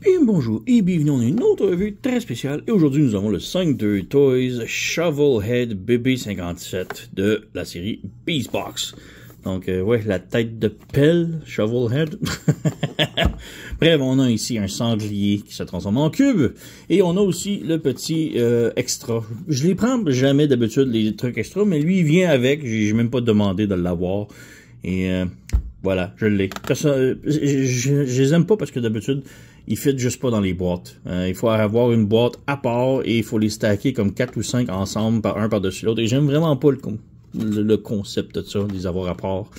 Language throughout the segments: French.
Et bonjour et bienvenue dans une autre revue très spéciale. Et aujourd'hui, nous avons le 5-2 Toys Shovelhead BB57 de la série Beastbox. Donc, ouais, la tête de pelle, Shovelhead. Bref, on a ici un sanglier qui se transforme en cube. Et on a aussi le petit extra. Je les prends jamais d'habitude, les trucs extra, mais lui, il vient avec. J'ai même pas demandé de l'avoir. Et voilà, je l'ai. Je les aime pas parce que d'habitude, ils fit juste pas dans les boîtes. Il faut avoir une boîte à part et il faut les stacker comme 4 ou 5 ensemble, un par-dessus l'autre. Et j'aime vraiment pas le concept de ça, de les avoir à part.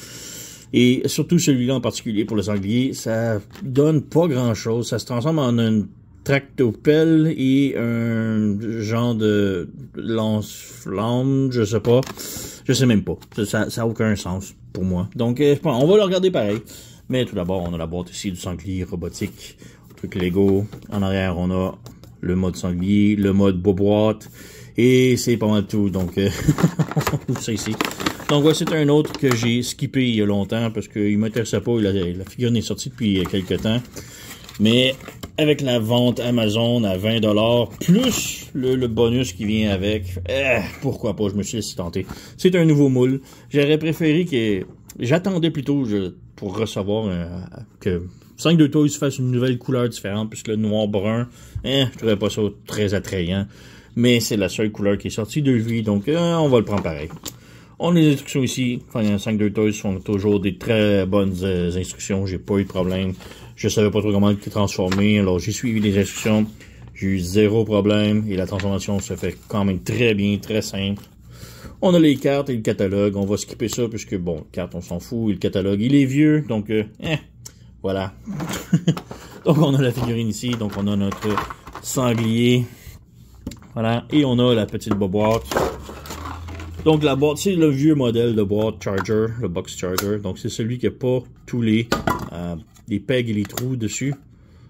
Et surtout celui-là en particulier pour le sanglier, ça donne pas grand-chose. Ça se transforme en une tractopelle et un genre de lance-flamme, je sais pas. Je sais même pas. Ça a aucun sens pour moi. Donc, on va le regarder pareil. Mais tout d'abord, on a la boîte ici du sanglier robotique. Truc Lego. En arrière, on a le mode sanglier, le mode boîte. Et c'est pas mal tout. Donc, ça ici. Donc, ouais, c'est un autre que j'ai skippé il y a longtemps parce qu'il m'intéressait pas. La figurine est sortie depuis quelques temps. Mais avec la vente Amazon à 20$, plus le bonus qui vient avec, pourquoi pas, je me suis laissé tenter. C'est un nouveau moule. J'aurais préféré que... J'attendais plutôt pour recevoir que 5-2 Toys fasse une nouvelle couleur différente, puisque le noir-brun, je trouvais pas ça très attrayant. Mais c'est la seule couleur qui est sortie de lui, donc on va le prendre pareil. On a les instructions ici. Enfin, 5-2 Toys sont toujours des très bonnes instructions. J'ai pas eu de problème. Je savais pas trop comment le transformer, alors j'ai suivi les instructions. J'ai eu zéro problème et la transformation se fait quand même très bien, très simple. On a les cartes et le catalogue. On va skipper ça puisque, bon, cartes, on s'en fout. Et le catalogue, il est vieux, donc, voilà. Donc, on a la figurine ici. Donc, on a notre sanglier. Voilà. Et on a la petite boîte. Donc, la boîte, c'est le vieux modèle de boîte Charger, le Box Charger. Donc, c'est celui qui n'a pas tous les pegs et les trous dessus.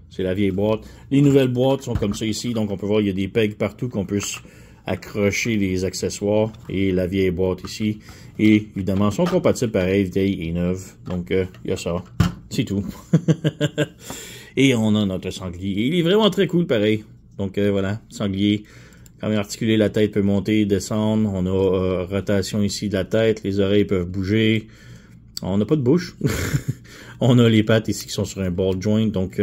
C'est la vieille boîte. Les nouvelles boîtes sont comme ça ici. Donc, on peut voir, il y a des pegs partout qu'on peut accrocher les accessoires. Et la vieille boîte ici. Et, évidemment, sont compatibles pareil, vieille et neuve. Donc, il y a ça. C'est tout. Et on a notre sanglier. Il est vraiment très cool, pareil. Donc, voilà, sanglier. Quand même articulé, la tête peut monter et descendre. On a rotation ici de la tête. Les oreilles peuvent bouger. On n'a pas de bouche. On a les pattes ici qui sont sur un ball joint. Donc,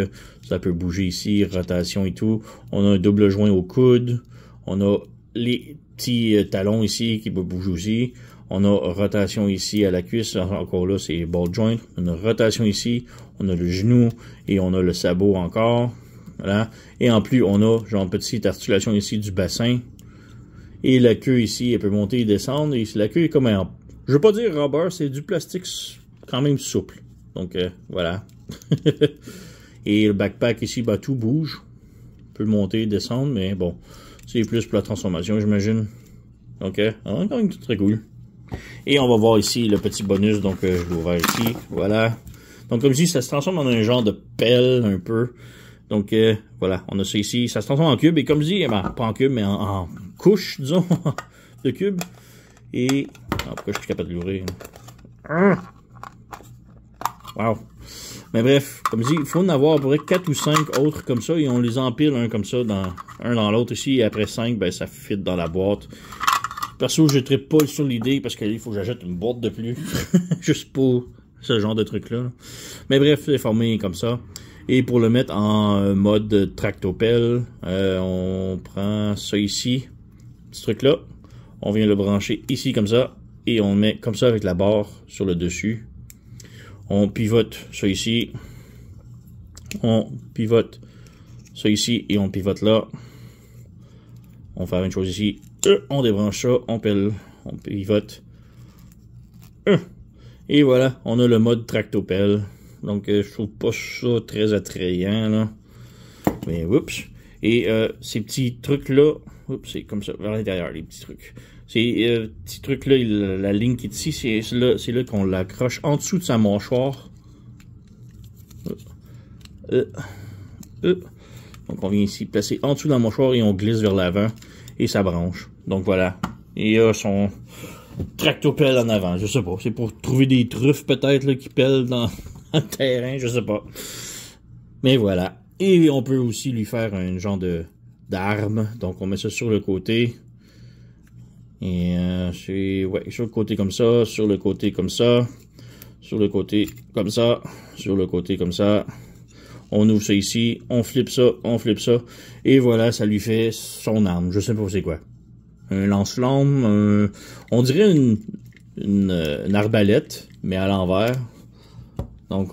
ça peut bouger ici. Rotation et tout. On a un double joint au coude. On a les petits talons ici qui peuvent bouger aussi. On a rotation ici à la cuisse. Encore là, c'est ball joint. On a rotation ici. On a le genou. Et on a le sabot encore. Voilà. Et en plus, on a genre une petite articulation ici du bassin. Et la queue ici, elle peut monter et descendre. Et la queue est comme un... Je veux pas dire rubber, c'est du plastique quand même souple. Donc, voilà. Et le backpack ici, bah, tout bouge. Peut monter et descendre, mais bon. C'est plus pour la transformation, j'imagine. Donc, quand même très cool. Et on va voir ici le petit bonus. Donc, je l'ai ouvert ici. Voilà. Donc, comme je dis, ça se transforme en un genre de pelle, un peu. Donc, voilà, on a ça ici. Ça se transforme en cube. Et comme je dis, ben, pas en cube, mais en couche, disons, de cube. Et... pourquoi je suis capable de l'ouvrir? Wow! Mais bref, comme je dis, il faut en avoir à peu près 4 ou 5 autres comme ça. Et on les empile un comme ça, un dans l'autre ici. Et après 5, ben, ça fit dans la boîte. Perso, je ne trippe pas sur l'idée parce qu'il faut que j'achète une boîte de plus. Juste pour ce genre de truc-là. Mais bref, c'est formé comme ça. Et pour le mettre en mode tractopelle, on prend ça ici, ce truc-là. On vient le brancher ici comme ça. Et on le met comme ça avec la barre sur le dessus. On pivote ça ici. On pivote ça ici et on pivote là. On fait une chose ici. On débranche ça, on pèle, on pivote. Et voilà, on a le mode tractopelle. Donc, je trouve pas ça très attrayant, là. Mais, oups. Et ces petits trucs-là, oups, c'est comme ça, vers l'intérieur, les petits trucs. Ces petits trucs-là, la ligne qui est ici, c'est là qu'on l'accroche en dessous de sa mâchoire. Donc, on vient ici placer en dessous de la mâchoire et on glisse vers l'avant. Et ça branche. Donc, voilà. Et il y a son tractopelle en avant. Je sais pas. C'est pour trouver des truffes, peut-être, qui pèlent dans... terrain, je sais pas. Mais voilà. Et on peut aussi lui faire un genre d'arme. Donc on met ça sur le côté. Et sur le côté comme ça, sur le côté comme ça, sur le côté comme ça, sur le côté comme ça. On ouvre ça ici, on flippe ça, et voilà, ça lui fait son arme. Je sais pas c'est quoi. Un lance-flamme, on dirait une arbalète, mais à l'envers. Donc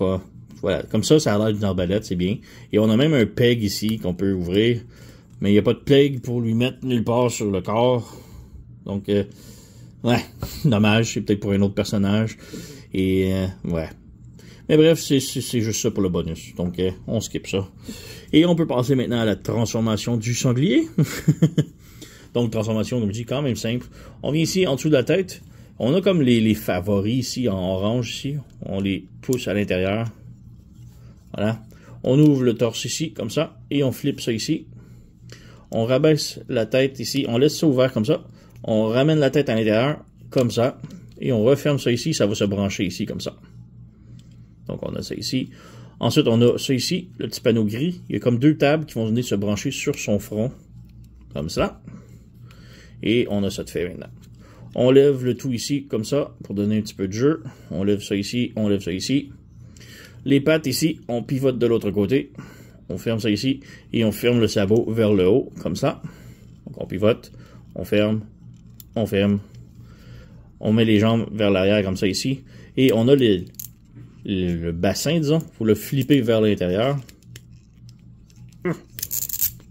voilà, comme ça a l'air d'une arbalète, c'est bien. Et on a même un peg ici qu'on peut ouvrir, mais il n'y a pas de peg pour lui mettre nulle part sur le corps. Donc, ouais, dommage, c'est peut-être pour un autre personnage. Et, ouais. Mais bref, c'est juste ça pour le bonus. Donc, on skip ça. Et on peut passer maintenant à la transformation du sanglier. Donc, transformation, comme je dis, quand même simple. On vient ici, en dessous de la tête. On a comme les favoris ici, en orange ici. On les pousse à l'intérieur. Voilà. On ouvre le torse ici, comme ça. Et on flippe ça ici. On rabaisse la tête ici. On laisse ça ouvert comme ça. On ramène la tête à l'intérieur, comme ça, et on referme ça ici, ça va se brancher ici, comme ça. Donc, on a ça ici. Ensuite, on a ça ici, le petit panneau gris. Il y a comme deux tables qui vont venir se brancher sur son front, comme ça. Et on a ça de fait maintenant. On lève le tout ici, comme ça, pour donner un petit peu de jeu. On lève ça ici, on lève ça ici. Les pattes ici, on pivote de l'autre côté. On ferme ça ici, et on ferme le sabot vers le haut, comme ça. Donc, on pivote, on ferme. On ferme. On met les jambes vers l'arrière comme ça ici. Et on a le bassin, disons. Il faut le flipper vers l'intérieur.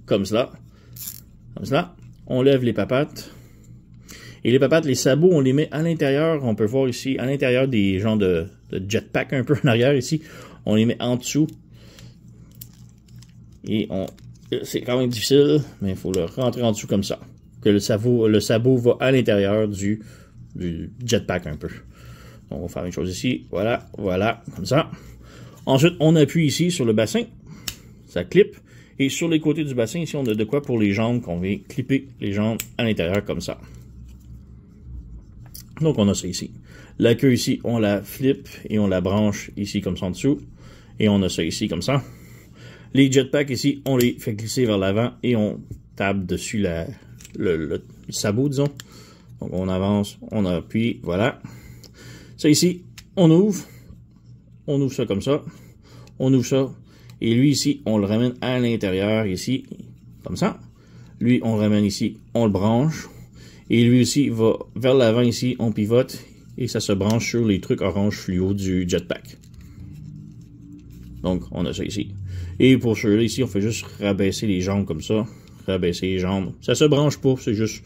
Comme cela. Comme cela. On lève les papates. Et les papates, les sabots, on les met à l'intérieur. On peut voir ici, à l'intérieur des genres de jetpack un peu en arrière ici. On les met en dessous. Et c'est quand même difficile, mais il faut le rentrer en dessous comme ça. Que le sabot va à l'intérieur du jetpack un peu. Donc, on va faire une chose ici. Voilà, voilà, comme ça. Ensuite, on appuie ici sur le bassin. Ça clip. Et sur les côtés du bassin, ici, on a de quoi pour les jambes, qu'on vient clipper les jambes à l'intérieur comme ça. Donc, on a ça ici. La queue ici, on la flippe et on la branche ici comme ça en dessous. Et on a ça ici comme ça. Les jetpacks ici, on les fait glisser vers l'avant et on tape dessus le sabot, disons. Donc, on avance, on appuie, voilà. Ça ici, on ouvre ça comme ça, on ouvre ça, et lui ici, on le ramène à l'intérieur, ici, comme ça. Lui, on le ramène ici, on le branche, et lui aussi va vers l'avant ici, on pivote, et ça se branche sur les trucs orange fluo du jetpack. Donc, on a ça ici. Et pour ceux-là, ici, on fait juste rabaisser les jambes comme ça. Rabaisser les jambes. Ça se branche pas, c'est juste,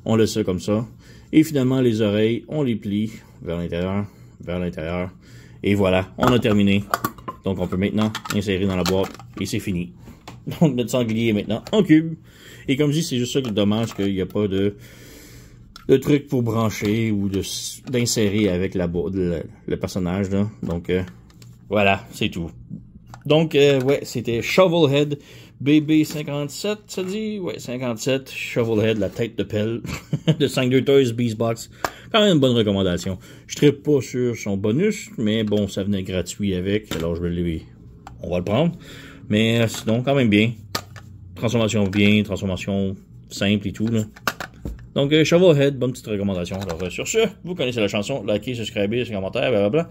on laisse ça comme ça. Et finalement, les oreilles, on les plie vers l'intérieur. Et voilà, on a terminé. Donc, on peut maintenant insérer dans la boîte et c'est fini. Donc, notre sanglier est maintenant en cube. Et comme je dis, c'est juste ça qui est dommage qu'il n'y a pas de truc pour brancher ou d'insérer avec le personnage, là. Donc, voilà, c'est tout. Donc, ouais, c'était Shovelhead BB57, ça dit? Ouais, 57, Shovelhead, la tête de pelle, de 5-2 Toys Beastbox. Quand même une bonne recommandation. Je ne trippe pas sur son bonus, mais bon, ça venait gratuit avec, alors on va le prendre. Mais sinon, quand même bien. Transformation bien, transformation simple et tout, là. Donc, Shovelhead, bonne petite recommandation. Alors, sur ce, vous connaissez la chanson, likez, subscribez, commentaires, blablabla.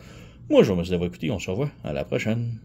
Moi, je vous remercie d'avoir écouté, on se revoit à la prochaine.